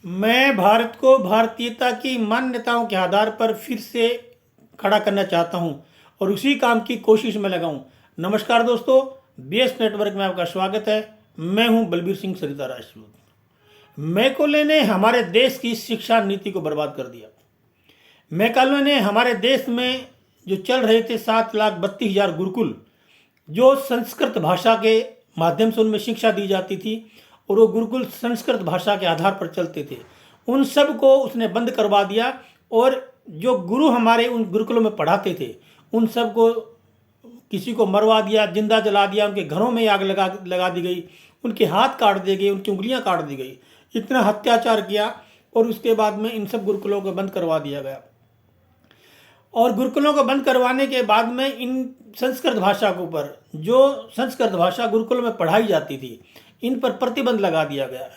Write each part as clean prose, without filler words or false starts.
मैं भारत को भारतीयता की मान्यताओं के आधार पर फिर से खड़ा करना चाहता हूं और उसी काम की कोशिश में लगा हूं। नमस्कार दोस्तों, बीएस नेटवर्क में आपका स्वागत है। मैं हूं बलबीर सिंह सरिता राजपूत। मैकोले ने हमारे देश की शिक्षा नीति को बर्बाद कर दिया। मैकाले ने हमारे देश में जो चल रहे थे 7,32,000 गुरुकुल, जो संस्कृत भाषा के माध्यम से उनमें शिक्षा दी जाती थी और वो गुरुकुल संस्कृत भाषा के आधार पर चलते थे, उन सब को उसने बंद करवा दिया। और जो गुरु हमारे उन गुरुकुलों में पढ़ाते थे उन सब को किसी को मरवा दिया, जिंदा जला दिया, उनके घरों में आग लगा दी गई, उनके हाथ काट दिए गए, उनकी उंगलियां काट दी गई। इतना अत्याचार किया और उसके बाद में इन सब गुरुकुलों को बंद करवा दिया गया। और गुरुकुलों को बंद करवाने के बाद में इन संस्कृत भाषा के ऊपर, जो संस्कृत भाषा गुरुकुलों में पढ़ाई जाती थी, इन पर प्रतिबंध लगा दिया गया।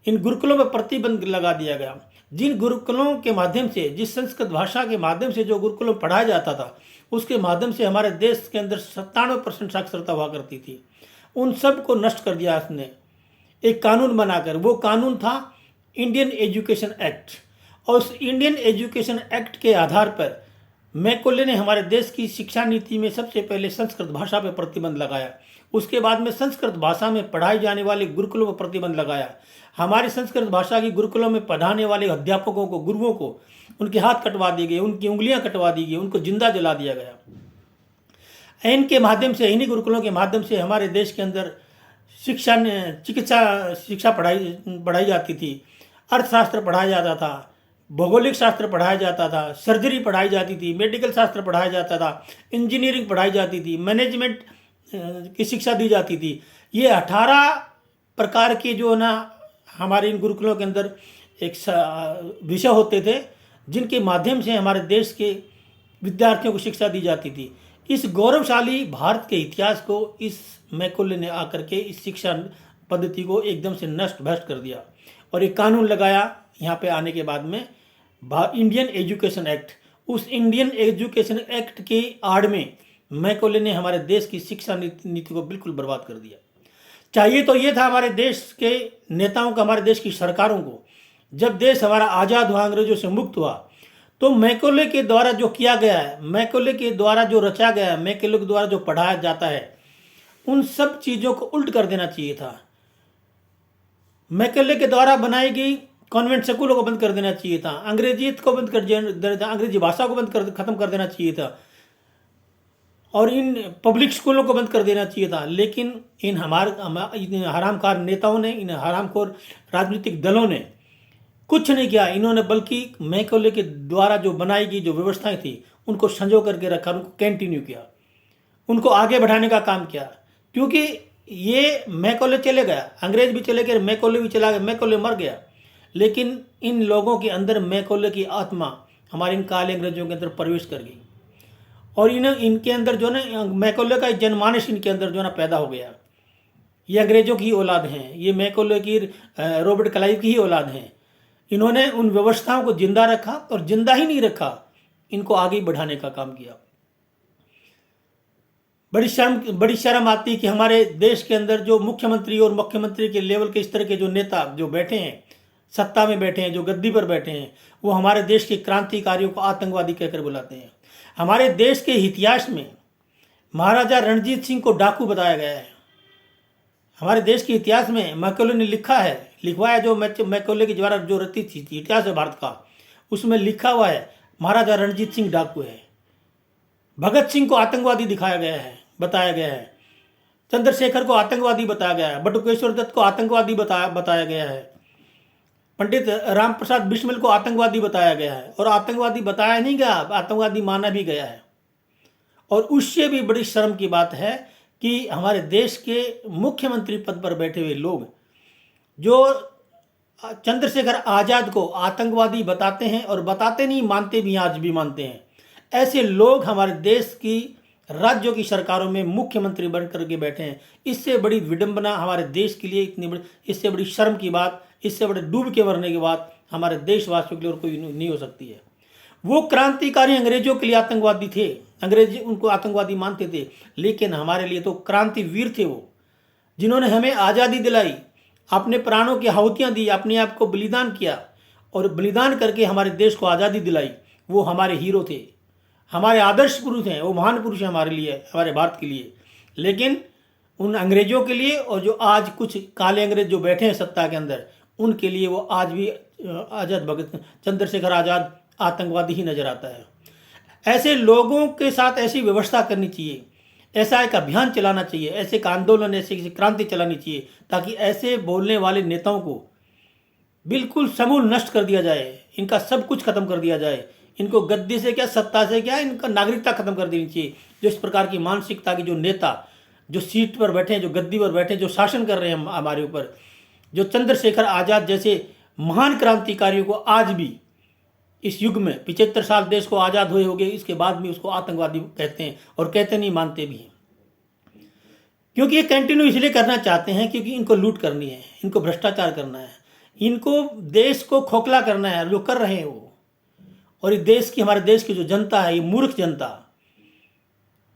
इन गुरुकुलों में प्रतिबंध लगा दिया गया। जिन गुरुकुलों के माध्यम से, जिस संस्कृत भाषा के माध्यम से जो गुरुकुलों में पढ़ाया जाता था, उसके माध्यम से हमारे देश के अंदर 97% साक्षरता हुआ करती थी, उन सब को नष्ट कर दिया इसने एक कानून बनाकर। वो कानून था इंडियन एजुकेशन एक्ट। और उस इंडियन एजुकेशन एक्ट के आधार पर मैकोले ने हमारे देश की शिक्षा नीति में सबसे पहले संस्कृत भाषा पर प्रतिबंध लगाया। उसके बाद में संस्कृत भाषा में पढ़ाई जाने वाले गुरुकुलों पर प्रतिबंध लगाया। हमारी संस्कृत भाषा की गुरुकुलों में पढ़ाने वाले अध्यापकों को, गुरुओं को, उनके हाथ कटवा दिए गए, उनकी उंगलियां कटवा दी गई, उनको जिंदा जला दिया गया। इनके माध्यम से, इन्हीं गुरुकुलों के माध्यम से हमारे देश के अंदर शिक्षा पढ़ाई जाती थी। अर्थशास्त्र पढ़ाया जाता था, भौगोलिक शास्त्र पढ़ाया जाता था, सर्जरी पढ़ाई जाती थी, मेडिकल शास्त्र पढ़ाया जाता था, इंजीनियरिंग पढ़ाई जाती थी, मैनेजमेंट की शिक्षा दी जाती थी। ये 18 प्रकार के जो ना हमारे इन गुरुकुलों के अंदर एक विषय होते थे, जिनके माध्यम से हमारे देश के विद्यार्थियों को शिक्षा दी जाती थी। इस गौरवशाली भारत के इतिहास को इस मैकोले ने आकर के इस शिक्षा पद्धति को एकदम से नष्ट भ्रष्ट कर दिया और एक कानून लगाया। यहाँ पे आने के बाद में इंडियन एजुकेशन एक्ट, उस इंडियन एजुकेशन एक्ट की आड़ में मैकोले ने हमारे देश की शिक्षा नीति को बिल्कुल बर्बाद कर दिया। चाहिए तो ये था हमारे देश के नेताओं को, हमारे देश की सरकारों को, जब देश हमारा आज़ाद हुआ, अंग्रेजों से मुक्त हुआ, तो मैकोले के द्वारा जो किया गया है, मैकोले के द्वारा जो रचा गया है, मैकोले के द्वारा जो पढ़ाया जाता है, उन सब चीज़ों को उल्ट कर देना चाहिए था। मैकोले के द्वारा बनाई गई कॉन्वेंट स्कूलों को बंद कर देना चाहिए था, अंग्रेजियत को बंद कर देना था, अंग्रेजी भाषा को खत्म कर देना चाहिए था और इन पब्लिक स्कूलों को बंद कर देना चाहिए था। लेकिन इन हरामखोर नेताओं ने, इन हरामखोर राजनीतिक दलों ने कुछ नहीं किया। इन्होंने बल्कि मैकोले के द्वारा जो बनाई गई जो व्यवस्थाएं थी, उनको संजो करके रखा, उनको कंटिन्यू किया, उनको आगे बढ़ाने का काम किया। क्योंकि ये मैकोले चले गया, अंग्रेज भी चले गए, मैकोले भी चला गया, मैकोले मर गया, लेकिन इन लोगों के अंदर मैकोले की आत्मा हमारे इन काले अंग्रेजों के अंदर प्रवेश कर गई और इनके अंदर जो ना मैकोले का जनमानस इनके अंदर जो ना पैदा हो गया। ये अंग्रेजों की औलाद हैं, ये मैकोले की, रॉबर्ट क्लाइव की ही औलाद हैं। इन्होंने उन व्यवस्थाओं को जिंदा रखा और जिंदा ही नहीं रखा, इनको आगे बढ़ाने का काम किया। बड़ी शर्म आती है कि हमारे देश के अंदर जो मुख्यमंत्री और मुख्यमंत्री के लेवल के इस तरह के जो नेता जो बैठे हैं, सत्ता में बैठे हैं, जो गद्दी पर बैठे हैं, वो हमारे देश के क्रांतिकारियों को आतंकवादी कहकर बुलाते हैं। हमारे देश के इतिहास में महाराजा रणजीत सिंह को डाकू बताया गया है। हमारे देश के इतिहास में मैकोले ने लिखवाया जो मैकोले की द्वारा जो रची थी इतिहास है भारत का, उसमें लिखा हुआ है महाराजा रणजीत सिंह डाकू है। भगत सिंह को आतंकवादी दिखाया गया है, बताया गया है। चंद्रशेखर को आतंकवादी बताया गया है। बटुकेश्वर दत्त को आतंकवादी बताया गया है। पंडित राम प्रसाद बिस्मिल को आतंकवादी बताया गया है। और आतंकवादी बताया नहीं गया, आतंकवादी माना भी गया है। और उससे भी बड़ी शर्म की बात है कि हमारे देश के मुख्यमंत्री पद पर बैठे हुए लोग जो चंद्रशेखर आज़ाद को आतंकवादी बताते हैं और बताते नहीं, मानते भी, आज भी मानते हैं। ऐसे लोग हमारे देश की राज्यों की सरकारों में मुख्यमंत्री बन करके बैठे हैं। इससे बड़ी विडंबना हमारे देश के लिए, इससे बड़ी शर्म की बात, इससे बड़े डूब के मरने की बात हमारे देशवासियों के लिए और कोई नहीं हो सकती है। वो क्रांतिकारी अंग्रेजों के लिए आतंकवादी थे, अंग्रेज उनको आतंकवादी मानते थे, लेकिन हमारे लिए तो क्रांतिवीर थे वो, जिन्होंने हमें आज़ादी दिलाई, अपने प्राणों की आहुतियाँ दी, अपने आप को बलिदान किया और बलिदान करके हमारे देश को आज़ादी दिलाई, वो हमारे हीरो थे, हमारे आदर्श पुरुष हैं, वो महान पुरुष हैं हमारे लिए, हमारे भारत के लिए। लेकिन उन अंग्रेजों के लिए और जो आज कुछ काले अंग्रेज जो बैठे हैं सत्ता के अंदर, उनके लिए वो आज भी आज़ाद भगत चंद्रशेखर आज़ाद आतंकवादी ही नजर आता है। ऐसे लोगों के साथ ऐसी व्यवस्था करनी चाहिए, ऐसा एक अभियान चलाना चाहिए, ऐसे एक आंदोलन, ऐसे क्रांति चलानी चाहिए, ताकि ऐसे बोलने वाले नेताओं को बिल्कुल समूल नष्ट कर दिया जाए, इनका सब कुछ खत्म कर दिया जाए। इनको गद्दी से क्या, सत्ता से क्या, इनका नागरिकता खत्म कर देनी चाहिए। जो इस प्रकार की मानसिकता की जो नेता जो सीट पर बैठे हैं, जो गद्दी पर बैठे हैं, जो शासन कर रहे हैं हमारे ऊपर, जो चंद्रशेखर आज़ाद जैसे महान क्रांतिकारियों को आज भी इस युग में 75 साल देश को आज़ाद हुए हो गए, इसके बाद भी उसको आतंकवादी कहते हैं और कहते नहीं, मानते भी हैं। क्योंकि ये कंटिन्यू इसलिए करना चाहते हैं क्योंकि इनको लूट करनी है, इनको भ्रष्टाचार करना है, इनको देश को खोखला करना है, जो कर रहे हैं वो। और ये देश की, हमारे देश की जो जनता है, ये मूर्ख जनता,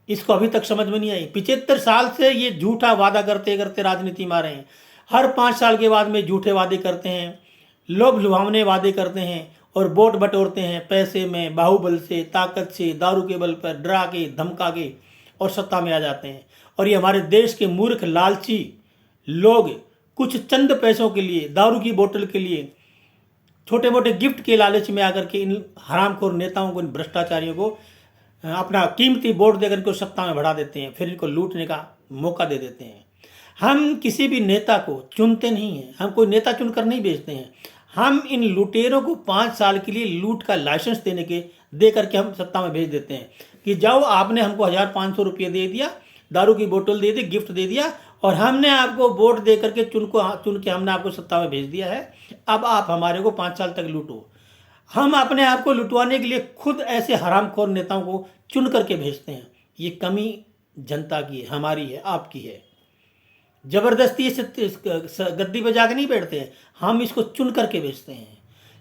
इसको अभी तक समझ में नहीं आई। 75 साल से ये झूठा वादा करते करते राजनीति में आ रहे हैं। हर 5 साल के बाद में झूठे वादे करते हैं, लोभ लुभावने वादे करते हैं और वोट बटोरते हैं पैसे में, बाहुबल से, ताकत से, दारू के बल पर डरा के, धमका के और सत्ता में आ जाते हैं। और ये हमारे देश के मूर्ख लालची लोग कुछ चंद पैसों के लिए, दारू की बोतल के लिए, छोटे मोटे गिफ्ट के लालच में आकर के इन हरामखोर नेताओं को, इन भ्रष्टाचारियों को अपना कीमती वोट देकर इनको सत्ता में बढ़ा देते हैं, फिर इनको लूटने का मौका दे देते हैं। हम किसी भी नेता को चुनते नहीं हैं, हम कोई नेता चुनकर नहीं भेजते हैं। हम इन लुटेरों को 5 साल के लिए लूट का लाइसेंस दे करके हम सत्ता में भेज देते हैं कि जाओ, आपने हमको 1500 रुपये दे दिया, दारू की बोतल दे दी, गिफ्ट दे दिया और हमने आपको वोट दे करके चुन के हमने आपको सत्ता में भेज दिया है, अब आप हमारे को 5 साल तक लूटो। हम अपने आप को लुटवाने के लिए खुद ऐसे हरामखोर नेताओं को चुन करके भेजते हैं। ये कमी जनता की है, हमारी है, आपकी है। जबरदस्ती इस गद्दी पे जाके नहीं बैठते हैं, हम इसको चुन करके भेजते हैं।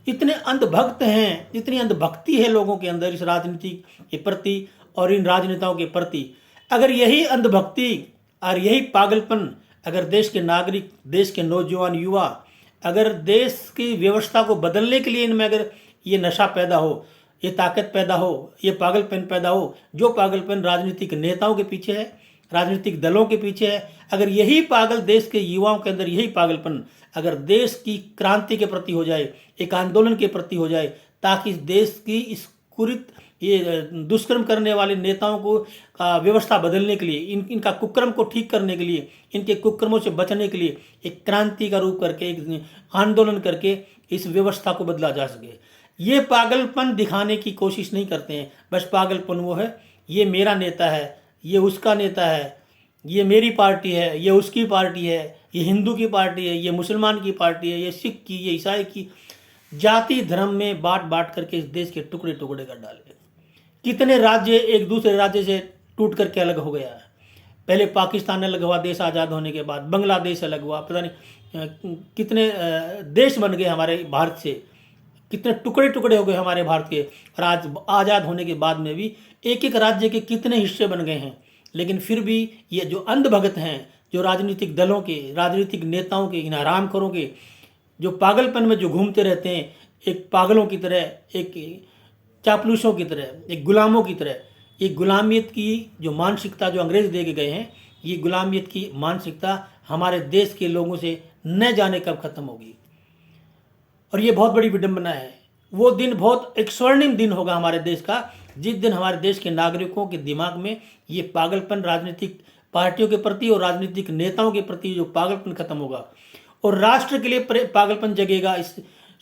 इतने अंधभक्त हैं, इतनी अंधभक्ति है लोगों के अंदर इस राजनीति के प्रति और इन राजनेताओं के प्रति। अगर यही अंधभक्ति और यही पागलपन अगर देश के नागरिक, देश के नौजवान युवा, अगर देश की व्यवस्था को बदलने के लिए इनमें अगर ये नशा पैदा हो, ये ताकत पैदा हो, ये पागलपन पैदा हो, जो पागलपन राजनीतिक नेताओं के पीछे है, राजनीतिक दलों के पीछे है, अगर यही पागल देश के युवाओं के अंदर यही पागलपन अगर देश की क्रांति के प्रति हो जाए, एक आंदोलन के प्रति हो जाए, ताकि देश की इस कुरीत ये दुष्कर्म करने वाले नेताओं को व्यवस्था बदलने के लिए, इनका कुक्रम को ठीक करने के लिए, इनके कुक्रमों से बचने के लिए एक क्रांति का रूप करके, एक आंदोलन करके इस व्यवस्था को बदला जा सके। ये पागलपन दिखाने की कोशिश नहीं करते हैं। बस पागलपन वो है, ये मेरा नेता है, ये उसका नेता है, ये मेरी पार्टी है, ये उसकी पार्टी है, ये हिंदू की पार्टी है, ये मुसलमान की पार्टी है, ये सिख की, ये ईसाई की। जाति धर्म में बांट बांट करके इस देश के टुकड़े टुकड़े कर डाले। कितने राज्य एक दूसरे राज्य से टूट करके अलग हो गया है। पहले पाकिस्तान अलग हुआ देश आज़ाद होने के बाद, बांग्लादेश अलग हुआ, पता नहीं कितने देश बन गए हमारे भारत से, कितने टुकड़े टुकड़े हो गए हमारे भारत के। और आज आज़ाद होने के बाद में भी एक एक राज्य के कितने हिस्से बन गए हैं। लेकिन फिर भी ये जो अंधभगत हैं, जो राजनीतिक दलों के, राजनीतिक नेताओं के, इन हरामखोरों के, जो पागलपन में जो घूमते रहते हैं, एक पागलों की तरह, एक चापलूसों की तरह, एक गुलामों की तरह, ये गुलामियत की जो मानसिकता जो अंग्रेज दे के गए हैं, ये गुलामियत की मानसिकता हमारे देश के लोगों से न जाने कब खत्म होगी। और ये बहुत बड़ी विडंबना है। वो दिन बहुत एक स्वर्णिम दिन होगा हमारे देश का, जिस दिन हमारे देश के नागरिकों के दिमाग में ये पागलपन राजनीतिक पार्टियों के प्रति और राजनीतिक नेताओं के प्रति जो पागलपन खत्म होगा और राष्ट्र के लिए पागलपन जगेगा, इस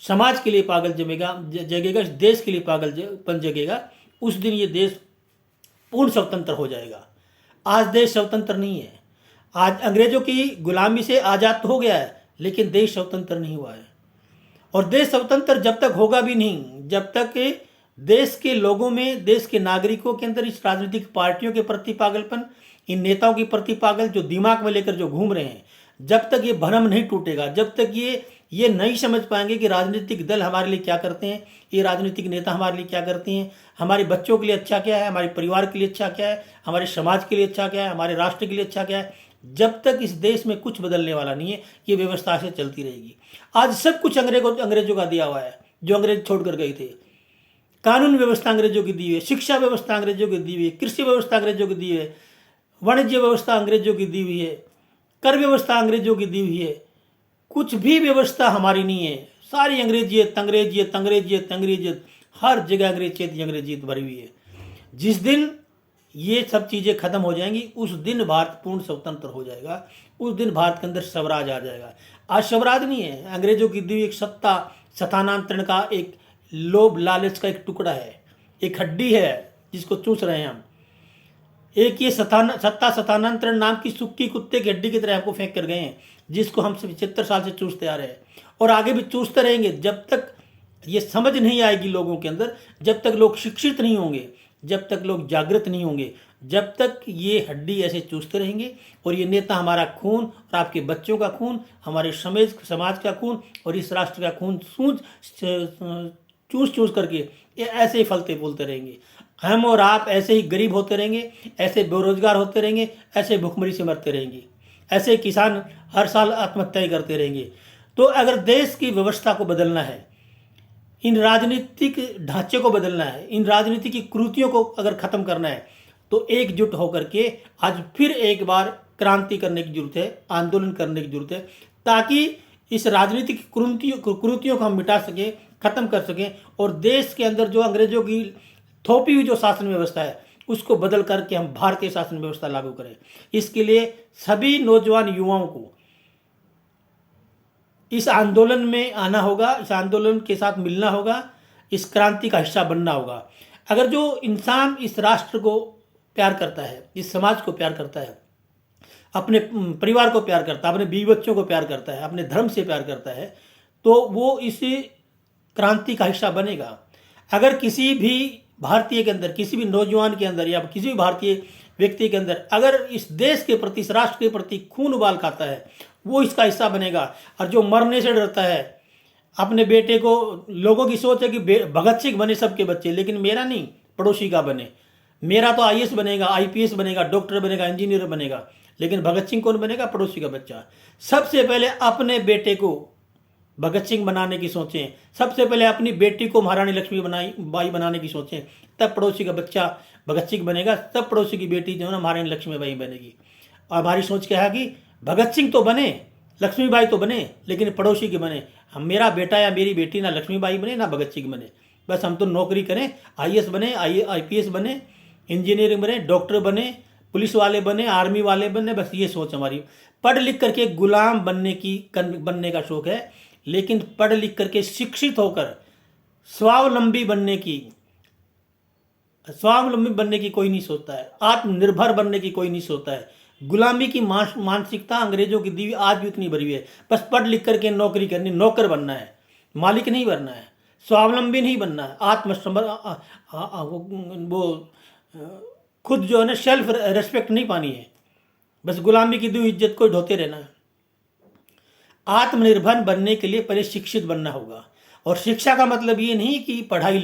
समाज के लिए पागल जगेगा, इस देश के लिए पागलपन जगेगा, उस दिन ये देश पूर्ण स्वतंत्र हो जाएगा। आज देश स्वतंत्र नहीं है। आज अंग्रेजों की गुलामी से आज़ाद तो हो गया है, लेकिन देश स्वतंत्र नहीं हुआ है। और देश स्वतंत्र जब तक होगा भी नहीं, जब तक देश के लोगों में, देश के नागरिकों के अंदर इस राजनीतिक पार्टियों के प्रति पागलपन, इन नेताओं के प्रति पागल जो दिमाग में लेकर जो घूम रहे हैं, जब तक ये भ्रम नहीं टूटेगा, जब तक ये नहीं समझ पाएंगे कि राजनीतिक दल हमारे लिए क्या करते हैं, ये राजनीतिक नेता हमारे लिए क्या करते हैं, हमारे बच्चों के लिए अच्छा क्या है, हमारे परिवार के लिए अच्छा क्या है, हमारे समाज के लिए अच्छा क्या है, हमारे राष्ट्र के लिए अच्छा क्या है, जब तक इस देश में कुछ बदलने वाला नहीं है, ये व्यवस्था से चलती रहेगी। आज सब कुछ अंग्रेजों का दिया हुआ है, जो अंग्रेज छोड़कर गए थे। कानून व्यवस्था अंग्रेजों की दी हुई है, शिक्षा व्यवस्था अंग्रेजों की दी हुई है, कृषि व्यवस्था अंग्रेजों की दी हुई है, वाणिज्य व्यवस्था अंग्रेजों की दी हुई है, कर व्यवस्था अंग्रेजों की दी हुई है। कुछ भी व्यवस्था हमारी नहीं है, सारी अंग्रेजियत अंग्रेजियत अंग्रेजियत अंग्रेजियत, हर जगह अंग्रेजियत भरी हुई है। जिस दिन ये सब चीज़ें खत्म हो जाएंगी, उस दिन भारत पूर्ण स्वतंत्र हो जाएगा, उस दिन भारत के अंदर स्वराज आ जाएगा। आज स्वराज नहीं है, अंग्रेजों की दी हुई एक सत्ता स्थानांतरण का एक लोभ लालच का एक टुकड़ा है, एक हड्डी है जिसको चूस रहे हैं हम। एक ये सत्ता स्थानांतरण नाम की सुक्की कुत्ते की हड्डी की तरह हमको फेंक कर गए हैं, जिसको हम 75 साल से चूसते आ रहे हैं और आगे भी चूसते रहेंगे। जब तक ये समझ नहीं आएगी लोगों के अंदर, जब तक लोग शिक्षित नहीं होंगे, जब तक लोग जागृत नहीं होंगे, जब तक ये हड्डी ऐसे चूसते रहेंगे। और ये नेता हमारा खून और आपके बच्चों का खून, हमारे समाज का खून और इस राष्ट्र का खून चूस चूस करके ये ऐसे ही फलते फूलते रहेंगे। हम और आप ऐसे ही गरीब होते रहेंगे, ऐसे बेरोजगार होते रहेंगे, ऐसे भुखमरी से मरते रहेंगे, ऐसे किसान हर साल आत्महत्याएं करते रहेंगे। तो अगर देश की व्यवस्था को बदलना है, इन राजनीतिक ढांचे को बदलना है, इन राजनीति की कुरीतियों को अगर खत्म करना है, तो एकजुट होकर के आज फिर एक बार क्रांति करने की जरूरत है, आंदोलन करने की जरूरत है, ताकि इस राजनीतिक कुरीतियों को हम मिटा सकें, खत्म कर सकें और देश के अंदर जो अंग्रेजों की थोपी हुई जो शासन व्यवस्था है उसको बदल करके हम भारतीय शासन व्यवस्था लागू करें। इसके लिए सभी नौजवान युवाओं को इस आंदोलन में आना होगा, इस आंदोलन के साथ मिलना होगा, इस क्रांति का हिस्सा बनना होगा। अगर जो इंसान इस राष्ट्र को प्यार करता है, इस समाज को प्यार करता है, अपने परिवार को प्यार करता है, अपने बीवी बच्चों को प्यार करता है, अपने धर्म से प्यार करता है, तो वो इस क्रांति का हिस्सा बनेगा। अगर किसी भी भारतीय के अंदर, किसी भी नौजवान के अंदर या किसी भी भारतीय व्यक्ति के अंदर अगर इस देश के प्रति, इस राष्ट्र के प्रति खून उबाल खाता है, वो इसका हिस्सा बनेगा। और जो मरने से डरता है, अपने बेटे को, लोगों की सोच है कि भगत सिंह बने सबके बच्चे, लेकिन मेरा नहीं, पड़ोसी का बने। मेरा तो आईएएस बनेगा, आईपीएस बनेगा, डॉक्टर बनेगा, इंजीनियर बनेगा, लेकिन भगत सिंह कौन बनेगा? पड़ोसी का बच्चा। सबसे पहले अपने बेटे को भगत सिंह बनाने की सोचें, सबसे पहले अपनी बेटी को महारानी लक्ष्मीबाई बनाने की सोचें, तब पड़ोसी का बच्चा भगत सिंह बनेगा, तब पड़ोसी की बेटी जो है ना महारानी लक्ष्मीबाई बनेगी। और हमारी सोच क्या है कि भगत सिंह तो बने, लक्ष्मीबाई तो बने, लेकिन पड़ोसी के बने। हम, मेरा बेटा या मेरी बेटी ना लक्ष्मीबाई बने ना भगत सिंह बने, बस हम तो नौकरी करें, आईएएस बने, आईपीएस बने, इंजीनियरिंग बने, डॉक्टर बने, पुलिस वाले बने, आर्मी वाले बने, बस ये सोच हमारी। पढ़ लिख करके गुलाम बनने का शौक है, लेकिन पढ़ लिख करके शिक्षित होकर स्वावलंबी बनने की कोई नहीं सोचता है, आत्मनिर्भर बनने की कोई नहीं सोचता है। गुलामी की मानसिकता अंग्रेजों की दी आज भी उतनी भरी हुई है। बस पढ़ लिख करके नौकरी करनी, नौकर बनना है, मालिक नहीं बनना है, स्वावलंबी नहीं बनना है, वो खुद जो है ना सेल्फ रेस्पेक्ट नहीं पानी है, बस गुलामी की दी इज्जत को ढोते रहना है। आत्मनिर्भर बनने के लिए पहले शिक्षित बनना होगा। और शिक्षा का मतलब ये नहीं कि पढ़ाई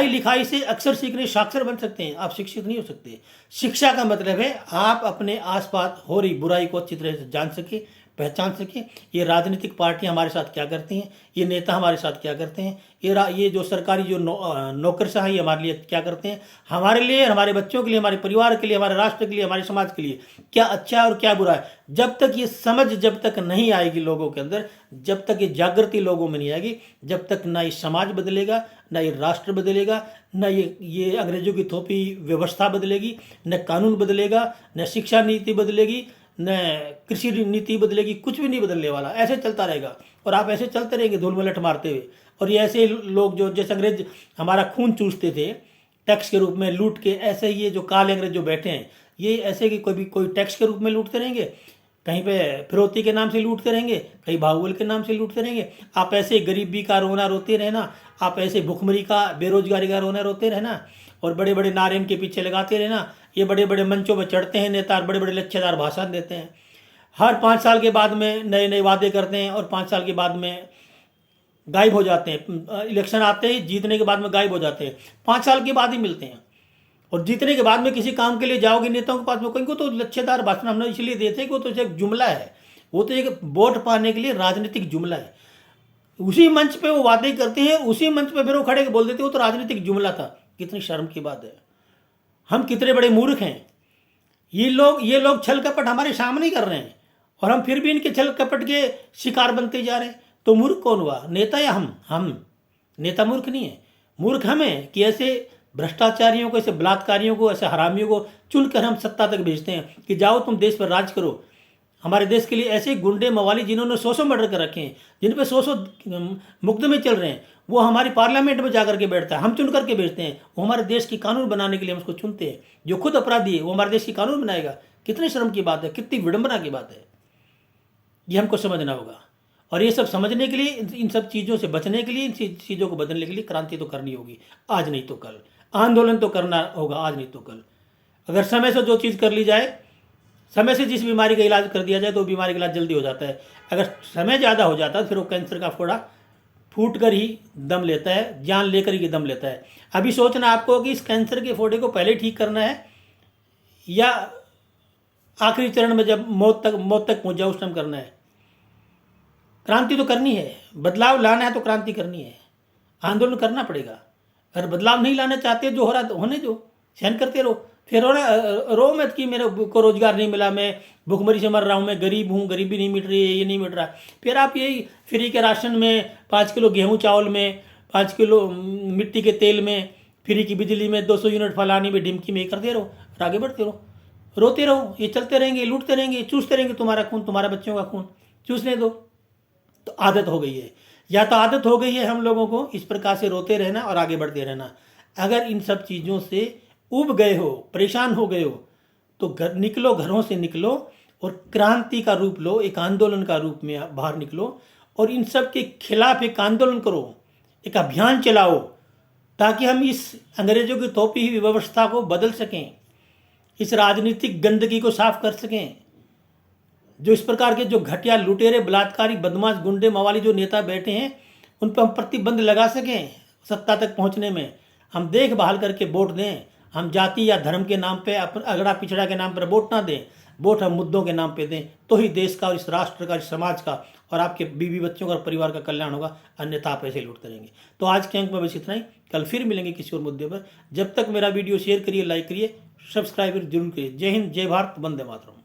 लिखाई से अक्षर सीखने साक्षर बन सकते हैं, आप शिक्षित नहीं हो सकते। शिक्षा का मतलब है आप अपने आसपास हो रही बुराई को अच्छी तरह से जान सके, पहचान सके। ये राजनीतिक पार्टियां हमारे साथ क्या करती हैं, ये नेता हमारे साथ क्या करते हैं, ये जो सरकारी जो नौकरशाह है हमारे लिए क्या करते हैं, हमारे लिए, हमारे बच्चों के लिए, हमारे परिवार के लिए, हमारे राष्ट्र के लिए, हमारे समाज के लिए क्या अच्छा है और क्या बुरा है। जब तक ये समझ जब तक नहीं आएगी लोगों के अंदर, जब तक ये जागृति लोगों में नहीं आएगी, जब तक ना ये समाज बदलेगा, ना ये राष्ट्र बदलेगा, न ये अंग्रेजों की थोपी व्यवस्था बदलेगी, न कानून बदलेगा, न शिक्षा नीति बदलेगी, न कृषि नीति बदलेगी, कुछ भी नहीं बदलने वाला। ऐसे चलता रहेगा और आप ऐसे चलते रहेंगे धूल मलट मारते हुए। और ये ऐसे लोग जो जैसे अंग्रेज हमारा खून चूसते थे टैक्स के रूप में लूट के, ऐसे ये जो काले अंग्रेज जो बैठे हैं, ये ऐसे कि कोई टैक्स के रूप में लूटते रहेंगे, कहीं पे फिरौती के नाम से लूटते रहेंगे, कहीं बाहुबल के नाम से लूटते रहेंगे। आप ऐसे गरीबी का रोना रोते रहना, आप ऐसे भुखमरी का, बेरोजगारी का रोना रोते रहना और बड़े बड़े नारे इनके पीछे लगाते रहना। ये बड़े बड़े मंचों पर चढ़ते हैं नेता, बड़े बड़े लच्छेदार भाषण देते हैं, हर 5 साल के बाद में नए नए वादे करते हैं और 5 साल के बाद में गायब हो जाते हैं। इलेक्शन आते ही जीतने के बाद में गायब हो जाते हैं, 5 साल के बाद ही मिलते हैं। और जीतने के बाद में किसी काम के लिए जाओगे नेताओं के पास में, कहीं को तो लच्छेदार भाषण हमने इसलिए देते हैं कि वो तो एक जुमला है, वो तो एक वोट पाने के लिए राजनीतिक जुमला है। उसी मंच पे वो वादे करते हैं, उसी मंच पे फिर वो खड़े के बोल देते हैं वो तो राजनीतिक जुमला था। कितनी शर्म की बात है, हम कितने बड़े मूर्ख हैं। ये लोग छल कपट हमारे सामने कर रहे हैं और हम फिर भी इनके छल कपट के शिकार बनते जा रहे हैं। तो मूर्ख कौन हुआ, नेता या हम? नेता मूर्ख नहीं है, मूर्ख हम हैं कि ऐसे भ्रष्टाचारियों को, ऐसे बलात्कारियों को, ऐसे हरामियों को चुनकर हम सत्ता तक भेजते हैं कि जाओ तुम देश पर राज करो। हमारे देश के लिए ऐसे गुंडे मवाली जिन्होंने 100 मर्डर कर रखे हैं, जिन पे 100 मुकदमे चल रहे हैं, वो हमारी पार्लियामेंट में जाकर के बैठता है, हम चुन करके भेजते हैं। वो हमारे देश की कानून बनाने के लिए हम उसको चुनते हैं। जो खुद अपराधी है वो हमारे देश की कानून बनाएगा। कितनी शर्म की बात है, कितनी विडंबना की बात है। ये हमको समझना होगा। और ये सब समझने के लिए, इन सब चीज़ों से बचने के लिए, इन चीज़ों को बदलने के लिए क्रांति तो करनी होगी, आज नहीं तो कल। आंदोलन तो करना होगा, आज नहीं तो कल। अगर समय से जो चीज़ कर ली जाए, समय से जिस बीमारी का इलाज कर दिया जाए तो बीमारी का इलाज जल्दी हो जाता है। अगर समय ज़्यादा हो जाता है फिर वो कैंसर का फोड़ा फूट कर ही दम लेता है, जान लेकर ही दम लेता है। अभी सोचना आपको कि इस कैंसर के फोड़े को पहले ठीक करना है या आखिरी चरण में जब मौत तक पहुंच जाए उस टाइम करना है। क्रांति तो करनी है, बदलाव लाना है तो क्रांति करनी है, आंदोलन करना पड़ेगा। अगर बदलाव नहीं लाना चाहते, जो हो रहा है होने दो, सहन करते रहो। फिर रो मत कि मेरे को रोजगार नहीं मिला, मैं भुखमरी से मर रहा हूँ, मैं गरीब हूँ, गरीबी नहीं मिट रही है, ये नहीं मिट रहा। फिर आप यही फ्री के राशन में, 5 किलो गेहूँ चावल में, 5 किलो मिट्टी के तेल में, फ्री की बिजली में, 200 यूनिट फलानी में, ढिमकी में करते रहो और आगे बढ़ते रहो। रोते रहो, ये चलते रहेंगे, लूटते रहेंगे, चूसते रहेंगे तुम्हारा खून, तुम्हारा बच्चों का खून चूसने दो। तो आदत हो गई है, या तो आदत हो गई है हम लोगों को इस प्रकार से रोते रहना और आगे बढ़ते रहना। अगर इन सब चीज़ों से उब गए हो, परेशान हो गए हो, तो निकलो, घरों से निकलो और क्रांति का रूप लो, एक आंदोलन का रूप में बाहर निकलो और इन सब के खिलाफ एक आंदोलन करो, एक अभियान चलाओ, ताकि हम इस अंग्रेजों की थोपी हुई व्यवस्था को बदल सकें, इस राजनीतिक गंदगी को साफ कर सकें। जो इस प्रकार के जो घटिया लुटेरे, बलात्कारी, बदमाश, गुंडे, मवाली जो नेता बैठे हैं, उन पर हम प्रतिबंध लगा सकें सत्ता तक पहुंचने में। हम देखभाल करके वोट दें, हम जाति या धर्म के नाम पे, अगड़ा पिछड़ा के नाम पर वोट ना दें, वोट हम मुद्दों के नाम पे दें। तो ही देश का और इस राष्ट्र का, इस समाज का और आपके बीवी बच्चों का और परिवार का कल्याण होगा, अन्यथा आप ऐसे लूटते रहेंगे। तो आज के अंक में बस इतना ही, कल फिर मिलेंगे किसी और मुद्दे पर। जब तक मेरा वीडियो शेयर करिए, लाइक करिए, सब्सक्राइब जरूर करिए। जय हिंद, जय भारत, वंदे मातरम।